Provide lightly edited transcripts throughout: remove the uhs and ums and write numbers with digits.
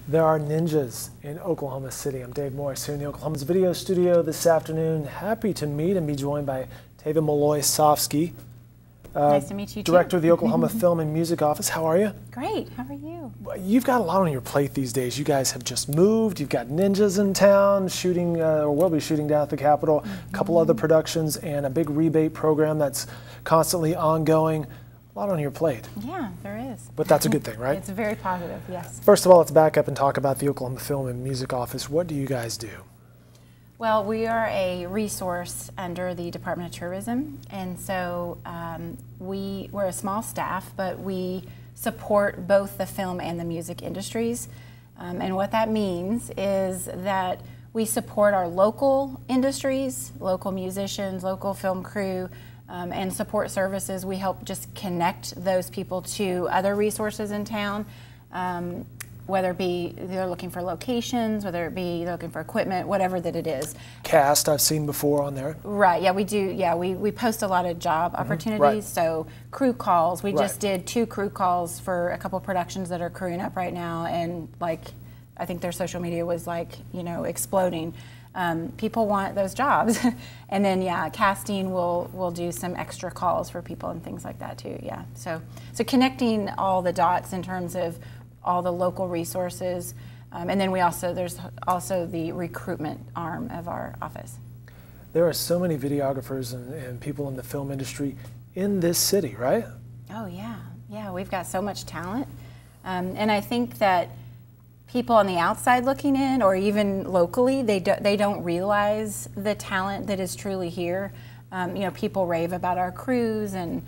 There are ninjas in Oklahoma City. I'm Dave Morris here in the Oklahoma's video studio this afternoon. Happy to meet and be joined by Tava Malloy-Sofsky, nice to meet you, Director too. of the Oklahoma Film and Music Office. How are you? Great. How are you? You've got a lot on your plate these days. You guys have just moved. You've got ninjas in town shooting, or will be shooting down at the Capitol. A couple other productions and a big rebate program that's constantly ongoing. A lot on your plate. Yeah, there is. But that's a good thing, right? It's very positive, yes. First of all, let's back up and talk about the Oklahoma Film and Music Office. What do you guys do? Well, we are a resource under the Department of Tourism, and so we're a small staff, but we support both the film and the music industries. And what that means is that we support our local industries, local musicians, local film crew, and support services. We help just connect those people to other resources in town, whether it be they're looking for locations, whether it be they're looking for equipment, whatever that it is. Cast I've seen before on there. Right, yeah, we do. Yeah, we post a lot of job opportunities, right. So crew calls. We Right. just did 2 crew calls for a couple productions that are crewing up right now, and like, I think their social media was like, you know, exploding. People want those jobs. And then, yeah, casting will do some extra calls for people and things like that too, yeah. So connecting all the dots in terms of all the local resources. And then there's also the recruitment arm of our office. There are so many videographers and people in the film industry in this city, right? Oh yeah, yeah, we've got so much talent. And I think that people on the outside looking in, or even locally, they don't realize the talent that is truly here. You know, people rave about our crews and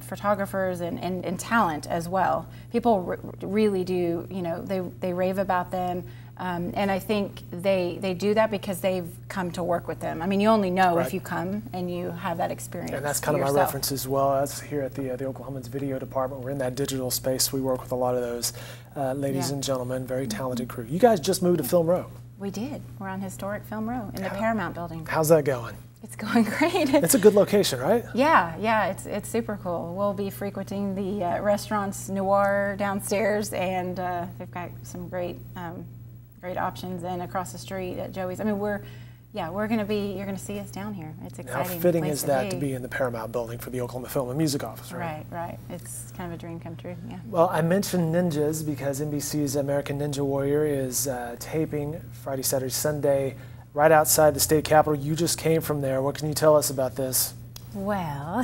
photographers and talent as well. People really do, you know, they rave about them. And I think they do that because they've come to work with them. I mean, you only know Right. if you come and you have that experience. And that's kind of yourself. my reference as well. As here at the Oklahoma's video department, we're in that digital space. We work with a lot of those ladies Yeah. and gentlemen, very talented crew. You guys just moved to Film Row. We did. We're on historic Film Row in the Paramount building. How's that going? It's going great. It's a good location, right? Yeah, it's super cool. We'll be frequenting the restaurants Noir downstairs, and they've got some great options. And across the street at Joey's. I mean, you're going to see us down here. It's exciting. How fitting place is that to be in the Paramount building for the Oklahoma Film and Music Office, right? Right. It's kind of a dream come true. Yeah. Well, I mentioned ninjas because NBC's American Ninja Warrior is taping Friday, Saturday, Sunday, right outside the state capitol. You just came from there. What can you tell us about this? Well,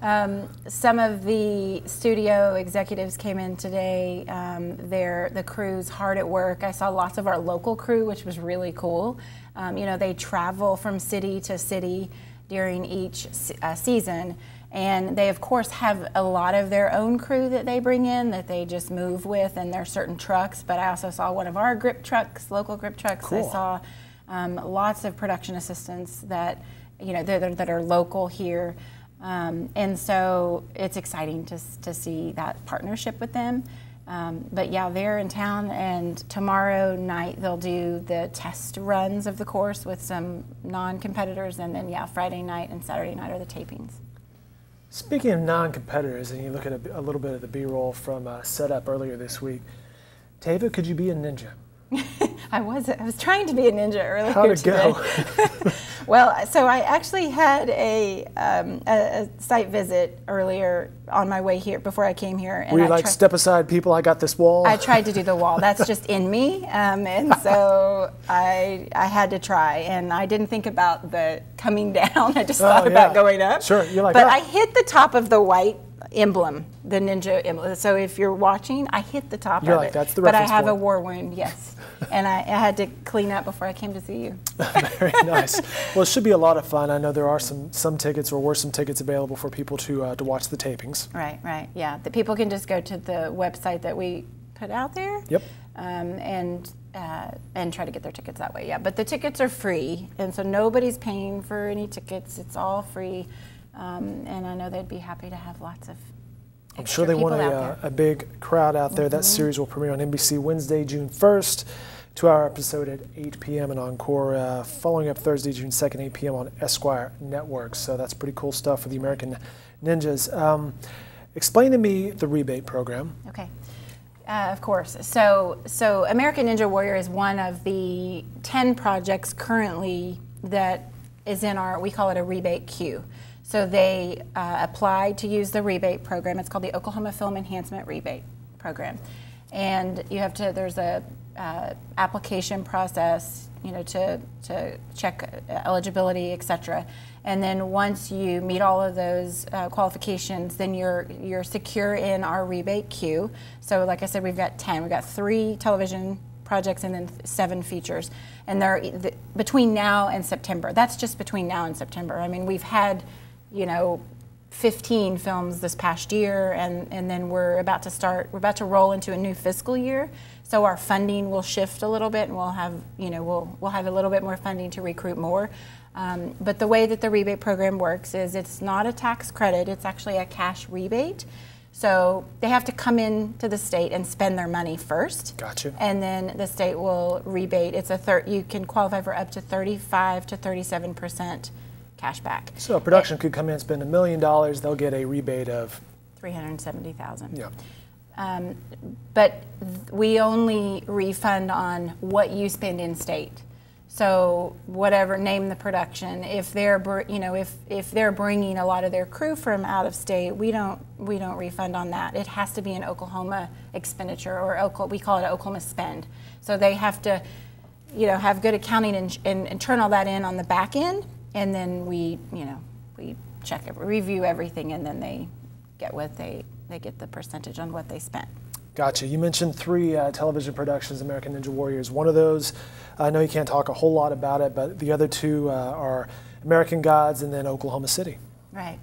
some of the studio executives came in today. The crew's hard at work. I saw lots of our local crew, which was really cool. You know, they travel from city to city during each season, and they of course have a lot of their own crew that they bring in that they just move with, and their certain trucks. But I also saw one of our grip trucks, local grip trucks. Cool. I saw lots of production assistants that, you know, that are local here. And so it's exciting to see that partnership with them. But yeah, they're in town, and tomorrow night they'll do the test runs of the course with some non-competitors, and then yeah, Friday night and Saturday night are the tapings. Speaking of non-competitors, and you look at a little bit of the B-roll from setup earlier this week, Tava, could you be a ninja? I was trying to be a ninja earlier How'd it today. go? Well, so I actually had a site visit earlier on my way here before I came here. And Were you like, step aside, people, I got this wall? I tried to do the wall. That's just in me, and so I had to try. And I didn't think about the coming down. I just thought about going up. Sure, you're like, but I hit the top of the white emblem, the ninja emblem. So if you're watching, I hit the top of it. That's the but I reference have point. a war wound, yes. And I had to clean up before I came to see you. Very nice. Well, it should be a lot of fun. I know there are some tickets, or were some tickets available for people to watch the tapings. Right. Yeah, the people can just go to the website that we put out there. Yep. And try to get their tickets that way. Yeah, but the tickets are free, and so nobody's paying for any tickets. It's all free. And I know they'd be happy to have lots of I'm sure they want a big crowd out there. That series will premiere on NBC Wednesday, June 1st, 2-hour episode at 8 p.m. and Encore, following up Thursday, June 2nd, 8 p.m. on Esquire Network. So that's pretty cool stuff for the American Ninjas. Explain to me the rebate program. Okay. Of course. So American Ninja Warrior is one of the 10 projects currently that is in our, we call it a rebate queue. So they applied to use the rebate program. It's called the Oklahoma Film Enhancement Rebate Program. And you have to, there's a application process, you know, to check eligibility, et cetera. And then once you meet all of those qualifications, then you're secure in our rebate queue. So like I said, we've got 10. We've got 3 television projects and then 7 features. And they're between now and September. That's just between now and September. I mean, we've had, you know, 15 films this past year, and then we're about to roll into a new fiscal year. So our funding will shift a little bit, and we'll have, you know, we'll have a little bit more funding to recruit more. But the way that the rebate program works is it's not a tax credit, it's actually a cash rebate. So they have to come in to the state and spend their money first. Gotcha. And then the state will rebate. It's you can qualify for up to 35 to 37% cash back. So a production could come in and spend $1 million, they'll get a rebate of $370,000. Yeah. But we only refund on what you spend in state. So whatever, name the production. If they're, you know, if they're bringing a lot of their crew from out of state, we don't refund on that. It has to be an Oklahoma expenditure, or we call it an Oklahoma spend. So they have to, you know, have good accounting and turn all that in on the back end, and then we check it, review everything, and then they get the percentage on what they spent. Gotcha. You mentioned 3 television productions, American Ninja Warriors. One of those, I know you can't talk a whole lot about it, but the other 2 are American Gods and then Oklahoma City. Right.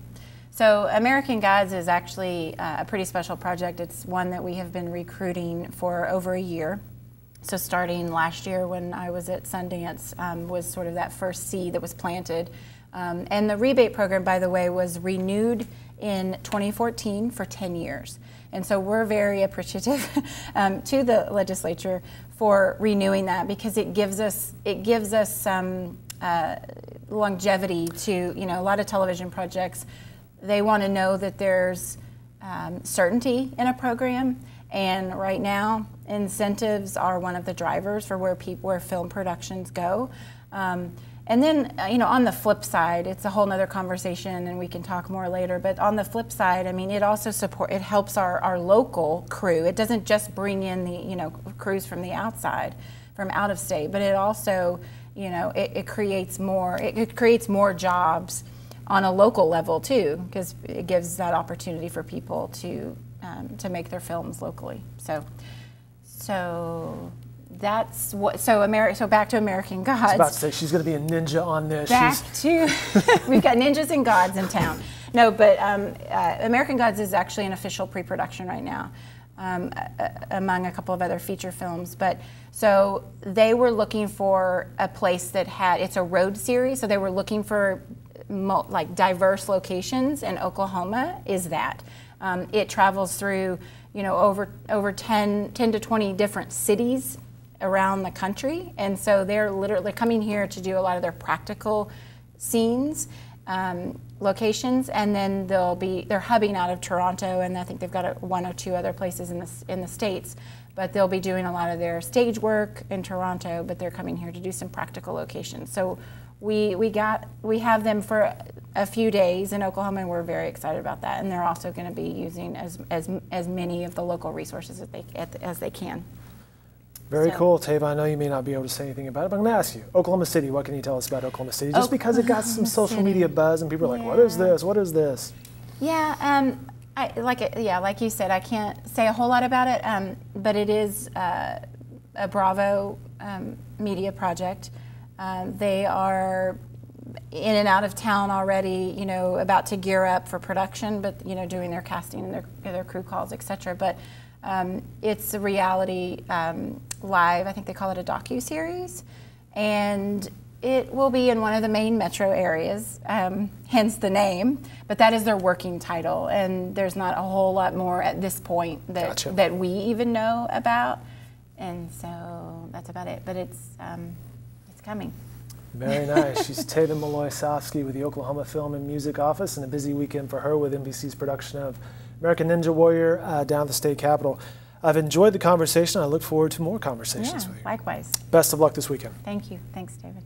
So American Gods is actually a pretty special project. It's one that we have been recruiting for over a year. So starting last year when I was at Sundance was sort of that first seed that was planted. And the rebate program, by the way, was renewed in 2014 for 10 years. And so we're very appreciative to the legislature for renewing that, because it gives us some longevity to, you know, a lot of television projects. They want to know that there's certainty in a program, and right now incentives are one of the drivers for where film productions go. And then, you know, on the flip side, it's a whole nother conversation, and we can talk more later, but on the flip side, I mean, it also it helps our local crew. It doesn't just bring in the, you know, crews from the outside, from out of state, but it also, you know, it creates more jobs on a local level too, because it gives that opportunity for people to make their films locally. So that's what. So back to American Gods. I was about to say she's going to be a ninja on this. We've got ninjas and gods in town. No, but American Gods is actually an official pre-production right now, among a couple of other feature films. But so they were looking for a place that it's a road series. So they were looking for like diverse locations, and Oklahoma is that. It travels through, you know, over 10 to 20 different cities around the country, and so they're literally coming here to do a lot of their practical scenes, locations, and then they're hubbing out of Toronto, and I think they've got 1 or 2 other places in the States, but they'll be doing a lot of their stage work in Toronto, but they're coming here to do some practical locations. So we have them for a few days in Oklahoma, and we're very excited about that. And they're also going to be using as many of the local resources as they can. Very cool, Tava. I know you may not be able to say anything about it, but I'm going to ask you. Oklahoma City, what can you tell us about Oklahoma City? Just because it got some social media buzz and people are like, what is this? What is this? Yeah, like you said, I can't say a whole lot about it, but it is a Bravo media project. They are in and out of town already, you know, about to gear up for production, but, you know, doing their casting and their crew calls, etc. But it's a reality live, I think they call it a docu-series, and it will be in one of the main metro areas, hence the name, but that is their working title, and there's not a whole lot more at this point that we even know about, and so that's about it, but it's coming. Very nice. She's Tava Malloy-Sofsky with the Oklahoma Film and Music Office, and a busy weekend for her with NBC's production of American Ninja Warrior down at the state capitol. I've enjoyed the conversation. I look forward to more conversations with you. Likewise. Best of luck this weekend. Thank you. Thanks, David.